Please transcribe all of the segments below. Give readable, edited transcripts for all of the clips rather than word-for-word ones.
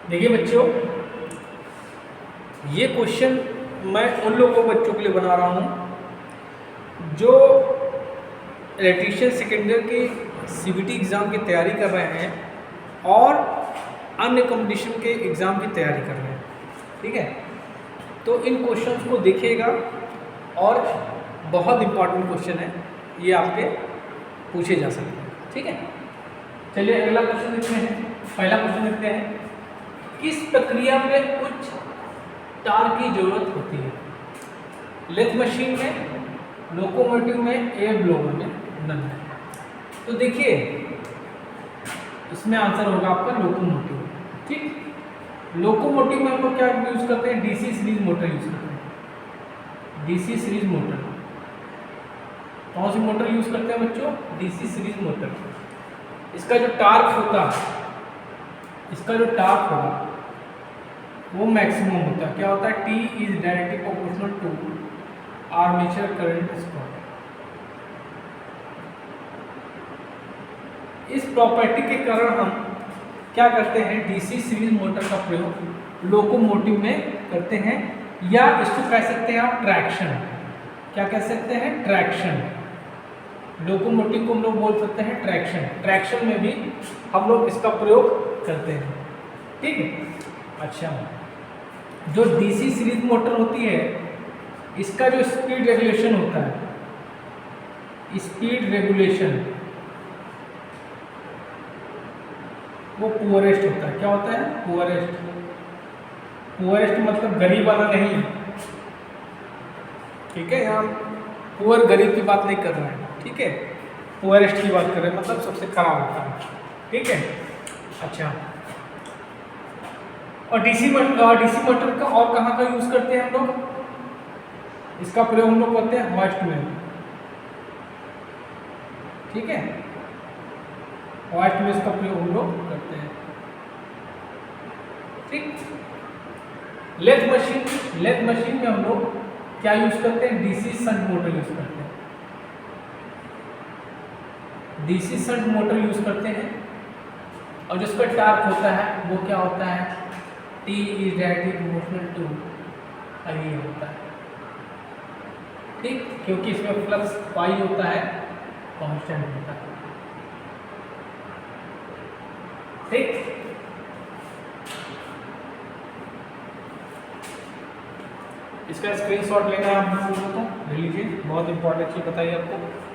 देखिए बच्चों, ये क्वेश्चन मैं उन लोगों बच्चों के लिए बना रहा हूँ जो इलेक्ट्रीशियन सेकेंड ईयर की CBT एग्ज़ाम की तैयारी कर रहे हैं और अन्य कंपटीशन के एग्ज़ाम की तैयारी कर रहे हैं। ठीक है, तो इन क्वेश्चंस को देखिएगा और बहुत इम्पॉर्टेंट क्वेश्चन है, ये आपके पूछे जा सकते हैं। ठीक है, चलिए अगला क्वेश्चन देखते हैं। पहला क्वेश्चन देखते हैं, किस प्रक्रिया में उच्च टार्क की जरूरत होती है? लेथ मशीन में, लोकोमोटिव में, एयर ब्लोअर में, नन में। तो देखिए इसमें आंसर होगा आपका लोकोमोटिव। ठीक, लोकोमोटिव में हम लोग क्या यूज करते हैं? DC सीरीज मोटर यूज करते हैं। DC सीरीज मोटर, कौन सी मोटर यूज करते हैं बच्चों? DC series motor. इसका जो टार्क होता है, इसका जो टार्क होगा वो मैक्सिमम होता है। क्या होता है? T is directly proportional to armature current square. इस प्रॉपर्टी के कारण हम क्या करते हैं? DC सीरीज मोटर का प्रयोग लोकोमोटिव में करते हैं, या इसको कह सकते हैं आप ट्रैक्शन। क्या कह सकते हैं? ट्रैक्शन। लोकोमोटिव को हम लोग बोल सकते हैं ट्रैक्शन। ट्रैक्शन में भी हम लोग इसका प्रयोग करते हैं। ठीक है, अच्छा, जो DC सीरीज मोटर होती है, इसका जो स्पीड रेगुलेशन होता है, स्पीड रेगुलेशन, वो पुअरेस्ट होता है। क्या होता है? पुअरेस्ट। पुअरेस्ट मतलब गरीब वाला नहीं। ठीक है, यहाँ पुअर गरीब की बात नहीं कर रहे हैं। ठीक है, पुअरेस्ट की बात कर रहे हैं, मतलब सबसे खराब होता है। ठीक है, अच्छा, और DC मोटर का और कहाँ का यूज करते हैं हम लोग? इसका प्रयोग हम लोग करते हैं हॉइस्ट में। ठीक है, हॉइस्ट में इसका प्रयोग हम लोग करते हैं। ठीक, लेथ मशीन में हम लोग क्या यूज करते हैं? DC शंट मोटर यूज करते हैं। DC शंट मोटर यूज करते हैं, और जो इसका टार्क होता है वो क्या होता है? T is directly proportional to I होता है। ठीक, क्योंकि इसमें फ्लक्स पाई होता है, कांस्टेंट होता है। ठीक, इसका स्क्रीनशॉट लेना है आप लोगों को, ले लीजिए, बहुत इंपॉर्टेंट चीज बताइए आपको।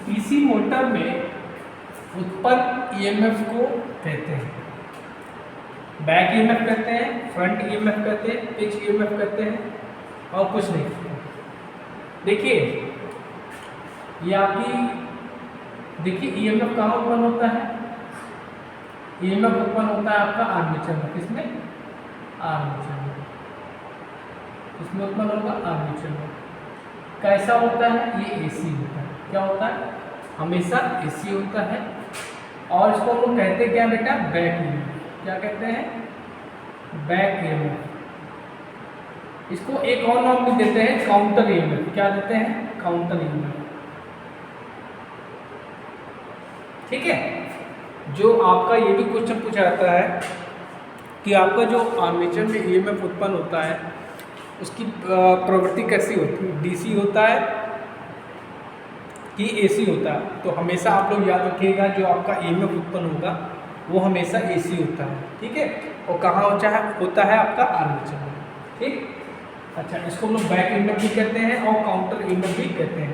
DC मोटर में उत्पन्न EMF को कहते हैं, बैक EMF कहते हैं, फ्रंट EMF कहते हैं, पिच EMF कहते हैं, और कुछ नहीं कहते। देखिए ये आपकी, देखिए EMF कहाँ उत्पन्न होता है? EMF उत्पन्न होता है आपका आर्मेचर में। किसमें? आर्मेचर में। किसमें उत्पन्न होगा? आर्मेचर में। कैसा होता है? ये AC होता है। क्या होता है? हमेशा AC होता है, और इसको हम लोग कहते हैं क्या बेटा? Back EMF। क्या कहते हैं? Back EMF। इसको एक और नाम भी देते हैं, काउंटर EMF। क्या देते हैं? Counter EMF। ठीक है, जो आपका ये भी क्वेश्चन पूछा जाता है कि आपका जो आर्मेचर में EMF उत्पन्न होता है उसकी प्रवृत्ति कैसी होती है? DC होता है कि AC होता है? तो हमेशा आप लोग याद रखिएगा, जो आपका EMF उत्पन्न होगा वो हमेशा AC होता है। ठीक है, और कहाँ होता है आपका? आर्मेचर में। ठीक, अच्छा, इसको हम लोग बैक EMF भी कहते हैं और काउंटर EMF भी कहते हैं।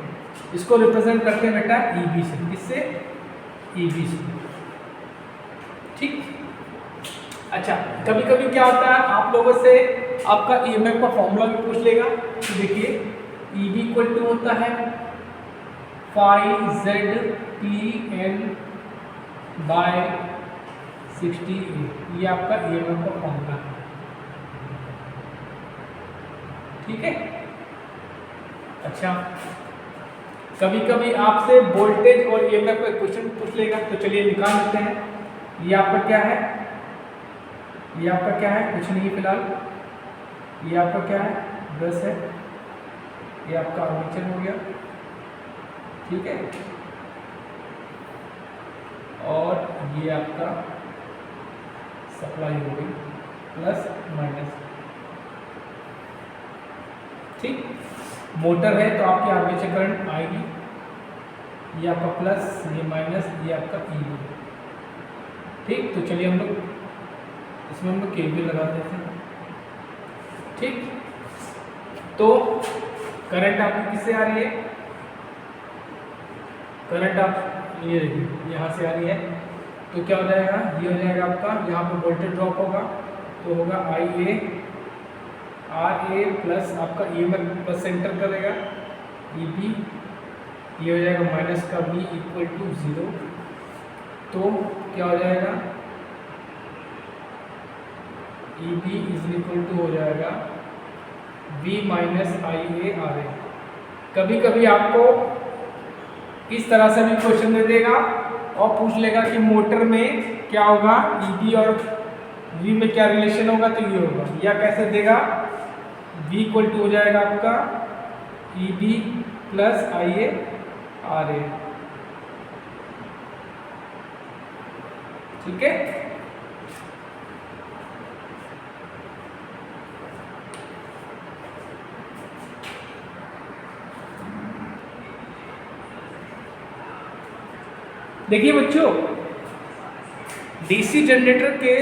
इसको रिप्रेजेंट करते हैं बेटा EB से। किससे? EB से। ठीक, अच्छा, कभी कभी क्या होता है, आप लोगों से आपका EMF का फॉर्मूला भी पूछ लेगा। तो देखिए EB इक्वल टू होता है phi ZPN बाय 68। ये आपका EMF का फॉर्मूला है। ठीक है, अच्छा, कभी कभी आपसे वोल्टेज और EMF का क्वेश्चन पूछ लेगा, तो चलिए निकाल लेते हैं। ये आपका क्या है, ये आपका क्या है, कुछ नहीं फिलहाल। ये आपका क्या है, ब्रश है। ये आपका आर्मेचर हो गया, ठीक है। और ये आपका सप्लाई हो गई, प्लस माइनस, ठीक। मोटर है तो आपकी आर्मेचर करंट आएगी, ये आपका प्लस, ये माइनस, ये आपका ई, ठीक। तो चलिए हम लोग इसमें हम लोग केवीएल लगा देते हैं, ठीक। तो करंट आपकी किससे आ रही है, करंट आप ये देखिए यहाँ से आ रही है, तो क्या हो जाएगा, ये हो जाएगा आपका, यहाँ पे वोल्टेज ड्रॉप होगा तो होगा आई ए आर ए प्लस आपका ई में प्लस सेंटर करेगा ई बी, ये हो जाएगा माइनस का बी इक्वल टू 0। तो क्या हो जाएगा, E B is equal to हो जाएगा B minus I A R A. कभी कभी आपको इस तरह से भी क्वेश्चन दे देगा और पूछ लेगा कि मोटर में क्या होगा, ई बी और वी में क्या रिलेशन होगा, तो ये होगा। या कैसे देगा, v इक्वल टू हो जाएगा आपका E B plus I A R A, ठीक है। देखिए बच्चों, डीसी जनरेटर के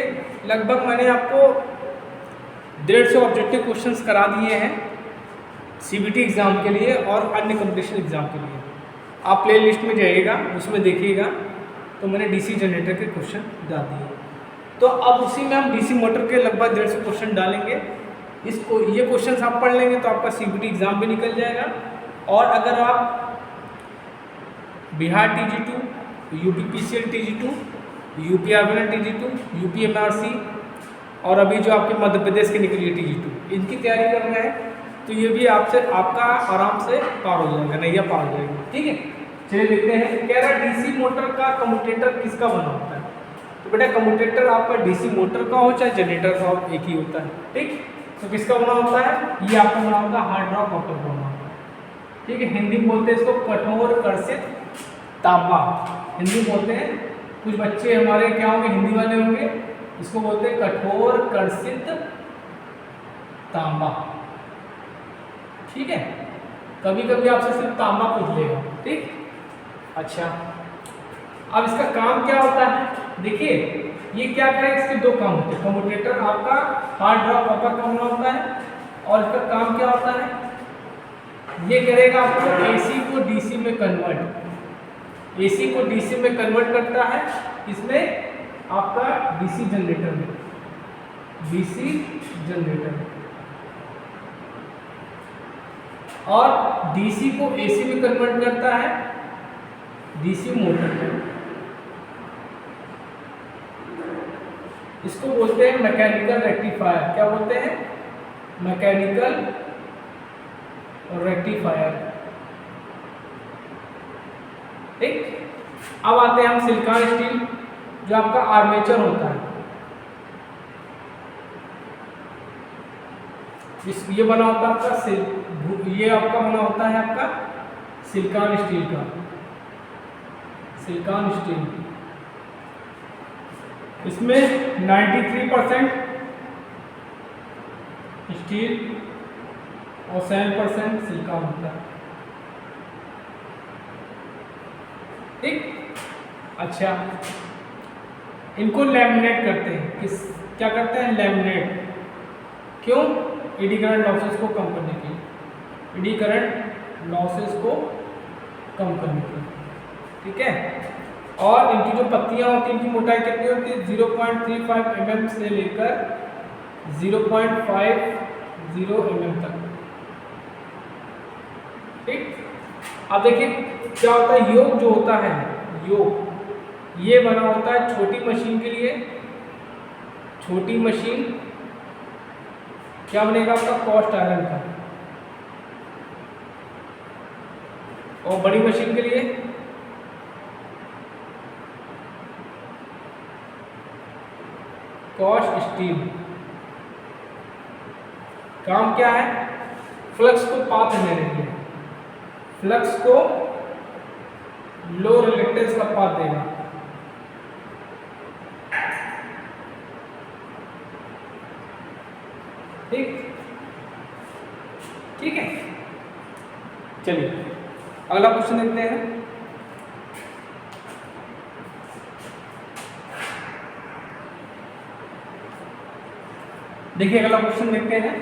लगभग मैंने आपको 150 ऑब्जेक्टिव क्वेश्चंस करा दिए हैं सीबीटी एग्ज़ाम के लिए और अन्य कंपटीशन एग्ज़ाम के लिए। आप प्ले लिस्ट में जाइएगा, उसमें देखिएगा, तो मैंने डीसी जनरेटर के क्वेश्चन डाल दिए। तो अब उसी में हम डीसी मोटर के लगभग 150 क्वेश्चन डालेंगे। इसको ये क्वेश्चंस आप पढ़ लेंगे तो आपका सीबीटी एग्ज़ाम भी निकल जाएगा। और अगर आप Bihar TG2, UP PCL TG2, UP RVNL TG2, UP MRC और अभी जो आपके मध्य प्रदेश की निकली है TG2, इनकी तैयारी कर रहे हैं तो ये भी आपसे आपका आराम से पार हो जाएगा, नैया पार हो जाएगी, ठीक है। चलिए देखते हैं, कह रहा है डीसी मोटर का कम्यूटेटर किसका बना होता है। तो बेटा कम्यूटेटर आपका डीसी मोटर का हो चाहे जनरेटर का हो, एक ही होता है, ठीक। तो किसका बना होता है, ये आपका बना होता है हार्ड रॉक कॉपर का बना होता है, ठीक है। हिंदी में बोलते हैं इसको कठोर कर्षित तांबा, हिंदी में बोलते हैं। कुछ बच्चे हमारे क्या होंगे, हिंदी वाले होंगे, इसको बोलते हैं कठोर कर्षित तांबा, ठीक है। कभी कभी आपसे सिर्फ तांबा पूछ लेगा, ठीक। अच्छा, अब इसका काम क्या होता है, देखिए ये क्या करेगा, इसके दो काम होते हैं। कम्यूटेटर आपका हार्ड रॉक कॉपर का बना होता है और इसका काम क्या होता है, ये करेगा आपको एसी को डीसी में कन्वर्ट, एसी को डीसी में कन्वर्ट करता है। इसमें आपका डीसी जनरेटर में, डीसी जनरेटर में, और डीसी को एसी में कन्वर्ट करता है डीसी मोटर में। इसको बोलते हैं मैकेनिकल रेक्टिफायर। क्या बोलते हैं, मैकेनिकल रेक्टिफायर, ठीक। अब आते हैं हम सिलिकॉन स्टील, जो आपका आर्मेचर होता है। ये बना होता है आपका ये आपका बना होता है आपका सिलिकॉन स्टील का, सिलिकॉन स्टील। इसमें 93% स्टील और 7% सिलिकॉन होता है, ठीक। अच्छा, इनको लैमिनेट करते हैं, किस क्या करते हैं, लैमिनेट। क्यों, एडी करंट लॉसेस को कम करने के लिए, एडी करंट लॉसेस को कम करने के लिए, ठीक है। और इनकी जो पत्तियां होती हैं, इनकी मोटाई कितनी होती है, 0.35 mm से लेकर 0.50 mm तक, ठीक। अब देखिए क्या होता है, योग जो होता है, योग ये बना होता है छोटी मशीन के लिए। छोटी मशीन क्या बनेगा आपका, कॉस्ट आयरन का। और बड़ी मशीन के लिए कॉश स्टील। काम क्या है? फ्लक्स को पाथ देने के लिए, फ्लक्स को लो रिलेक्टेंस का पाथ देगा। ठीक ठीक है, चलिए अगला क्वेश्चन देखते हैं। देखिए अगला क्वेश्चन देखते हैं।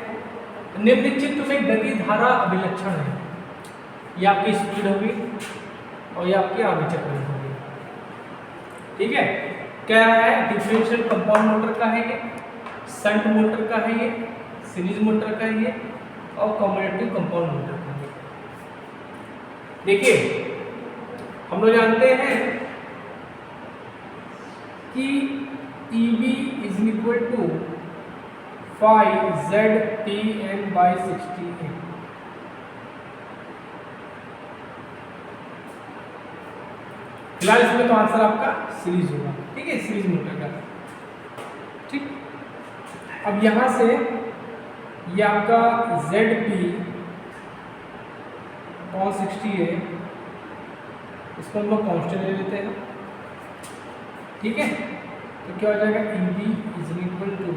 निम्नलिखित में गति धारा अभिलक्षण है। ये आपकी स्पीड होगी और ये आपकी आर्मेचर करंट होगी। ठीक है, क्या है? डिफरेंशियल कंपाउंड मोटर का है ये, शंट मोटर का है ये, सीरीज मोटर का है ये, और कम्यूटेटिव कंपाउंड मोटर का है। देखिए हम लोग जानते हैं कि EB is equal to 5ZTN/60 है। फिलहाल इसमें तो आंसर आपका सीरीज होगा। ठीक है, सीरीज मोटर का। ठीक, अब यहां से ये आपका ZP 60 है, इसको हम लोग कांस्टेंट ले लेते हैं। ठीक है, तो क्या हो जाएगा? EB is equal to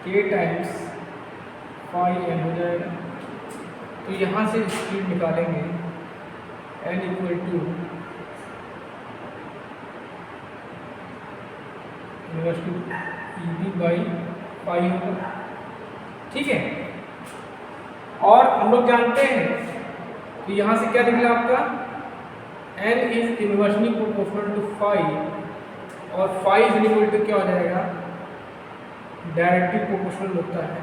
K times 5N हो जाएगा। तो यहाँ से स्पीड निकालेंगे N इक्वल टू EB/5 होगा। ठीक है, और हम लोग जानते हैं कि यहाँ से क्या निकला आपका? N is inversely proportional to 5 और 5 इज इक्वल टू क्या हो जाएगा? डायरेक्टली प्रोपोर्शनल होता है।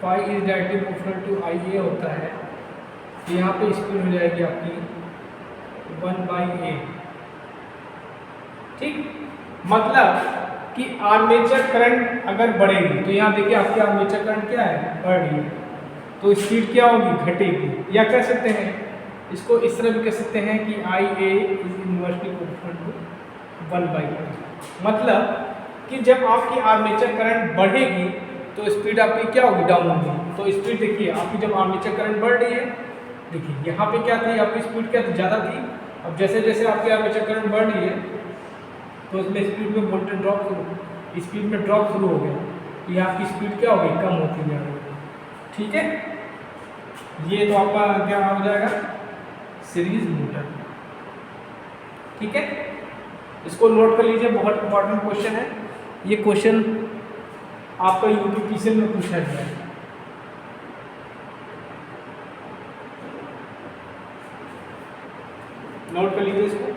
5 is directly proportional to IA होता है। तो यहाँ पे स्पीड हो जाएगी आपकी 1/A। ठीक, मतलब कि आर्मेचर करंट अगर बढ़ेगी तो यहाँ देखिए आपकी आर्मेचर करंट क्या है? बढ़ रही है, तो स्पीड क्या होगी? घटेगी। या कह सकते हैं इसको इस तरह भी कह सकते हैं कि IA is inversely proportional to 1/A। मतलब कि जब आपकी आर्मेचर करंट बढ़ेगी तो स्पीड आपकी क्या होगी? डाउन होगी। तो स्पीड देखिए आपकी जब आर्मेचर करंट बढ़ रही है, देखिए यहाँ पे क्या थी? आपकी स्पीड क्या थी? ज़्यादा थी। अब जैसे जैसे आपकी आर्मेचर करंट बढ़ रही है तो उसमें स्पीड में वोल्टेज ड्रॉप स्पीड में ड्रॉप शुरू हो गया, तो ये आपकी स्पीड क्या होगी? कम होती जा रही है। ठीक है, ये तो आपका क्या हो जाएगा? Series motor. ठीक है, इसको नोट कर लीजिए, बहुत इंपॉर्टेंट क्वेश्चन है ये। क्वेश्चन आपका यूपीपीसीएल में पूछा गया है। नोट कर लीजिए इसको।